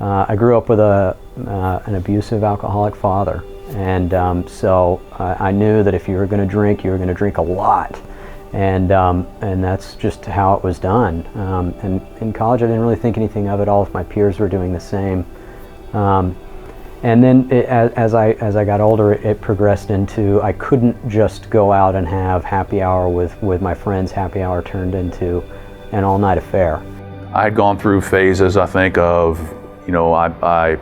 I grew up with an abusive alcoholic father, and so I knew that if you were going to drink, you were going to drink a lot, and that's just how it was done. And in college, I didn't really think anything of it. All of my peers were doing the same. And then as I got older, it progressed into I couldn't just go out and have happy hour with my friends. Happy hour turned into an all-night affair. I had gone through phases, I think, of, I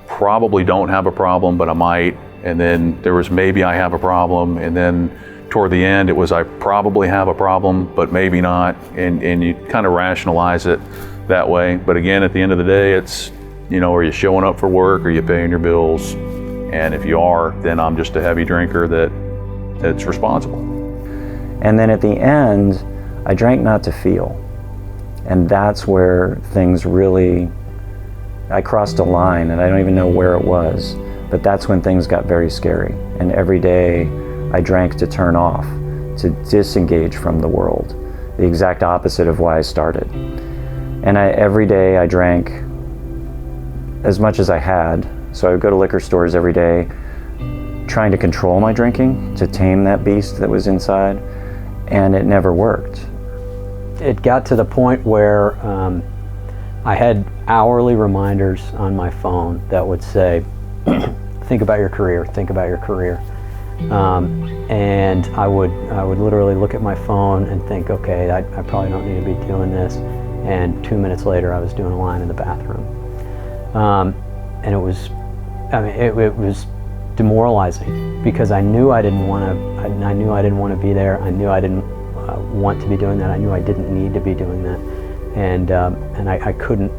probably don't have a problem, but I might. And then there was maybe I have a problem. And then toward the end, it was I probably have a problem, but maybe not. And you kind of rationalize it that way. But again, at the end of the day, it's, are you showing up for work? Are you paying your bills? And if you are, then I'm just a heavy drinker that's responsible. And then at the end, I drank not to feel. And that's where things really, I crossed a line, and I don't even know where it was, but that's when things got very scary. And every day I drank to turn off, to disengage from the world, the exact opposite of why I started. And every day I drank as much as I had. So I would go to liquor stores every day, trying to control my drinking, to tame that beast that was inside, and it never worked. It got to the point where I had hourly reminders on my phone that would say, think about your career, think about your career. And I would literally look at my phone and think, okay, I probably don't need to be doing this. And 2 minutes later, I was doing a line in the bathroom. And it was demoralizing, because I knew I didn't want to be there. I knew I didn't want to be doing that. I knew I didn't need to be doing that, and I couldn't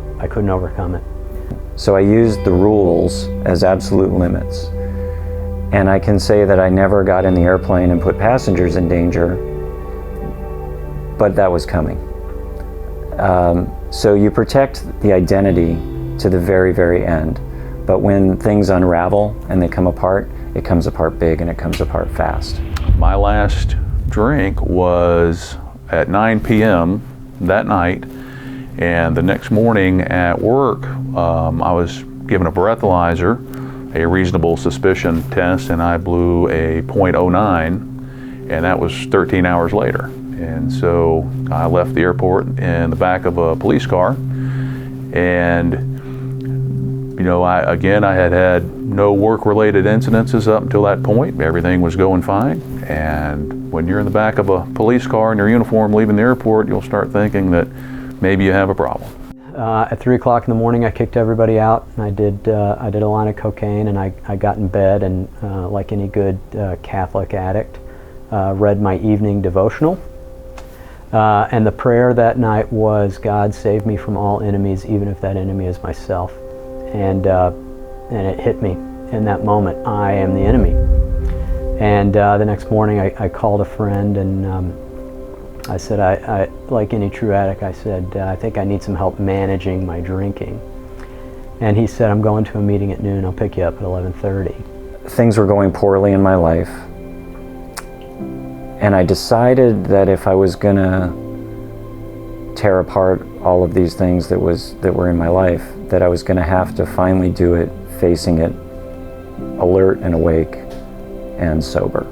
overcome it. So I used the rules as absolute limits, and I can say that I never got in the airplane and put passengers in danger, but that was coming. So you protect the identity to the very, very end, but when things unravel and they come apart, it comes apart big and it comes apart fast. My last drink was at 9 p.m. that night, and the next morning at work, I was given a breathalyzer, a reasonable suspicion test, and I blew a .09, and that was 13 hours later. And so I left the airport in the back of a police car, and I had no work-related incidences up until that point. Everything was going fine. And when you're in the back of a police car in your uniform leaving the airport, you'll start thinking that maybe you have a problem. At 3 o'clock in the morning, I kicked everybody out, and I did a line of cocaine, and I got in bed, and like any good Catholic addict, read my evening devotional. And the prayer that night was, God, save me from all enemies, even if that enemy is myself. And it hit me in that moment. I am the enemy. And the next morning, I called a friend, and I said, I like any true addict, I said, I think I need some help managing my drinking. And he said, I'm going to a meeting at noon. I'll pick you up at 11:30. Things were going poorly in my life, and I decided that if I was gonna tear apart all of these things that were in my life, that I was gonna have to finally do it facing it, alert and awake and sober.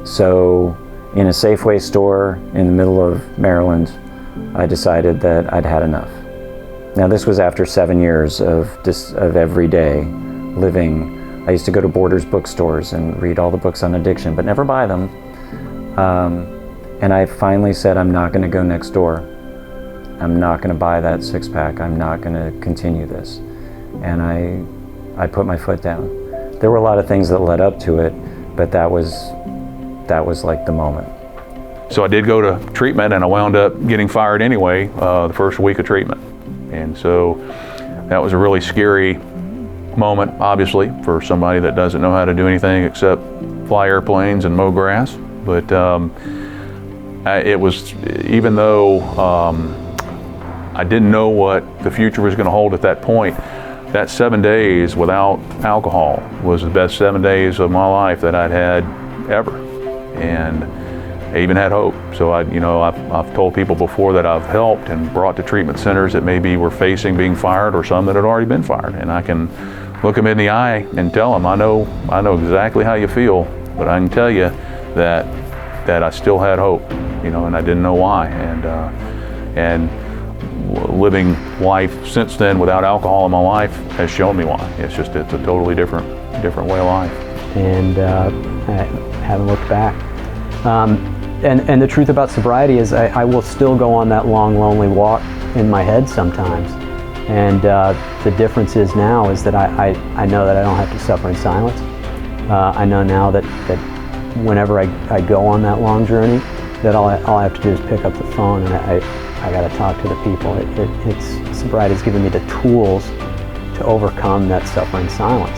So in a Safeway store in the middle of Maryland, I decided that I'd had enough. Now this was after 7 years of everyday living. I used to go to Borders bookstores and read all the books on addiction, but never buy them. And I finally said, I'm not gonna go next door. I'm not gonna buy that six-pack. I'm not gonna continue this. And I put my foot down. There were a lot of things that led up to it, but that was like the moment. So I did go to treatment, and I wound up getting fired anyway the first week of treatment. And so that was a really scary moment, obviously, for somebody that doesn't know how to do anything except fly airplanes and mow grass. But it was, even though I didn't know what the future was going to hold at that point, that 7 days without alcohol was the best 7 days of my life that I'd had ever. And I even had hope. So I've told people before that I've helped and brought to treatment centers that maybe were facing being fired or some that had already been fired. And I can look them in the eye and tell them, I know exactly how you feel, but I can tell you that I still had hope, and I didn't know why. And living life since then without alcohol in my life has shown me why. It's a totally different way of life. And I haven't looked back. And the truth about sobriety is I will still go on that long, lonely walk in my head sometimes. And the difference is now is that I know that I don't have to suffer in silence. I know now that whenever I go on that long journey, that all I have to do is pick up the phone and I got to talk to the people. Sobriety's given me the tools to overcome that suffering silence.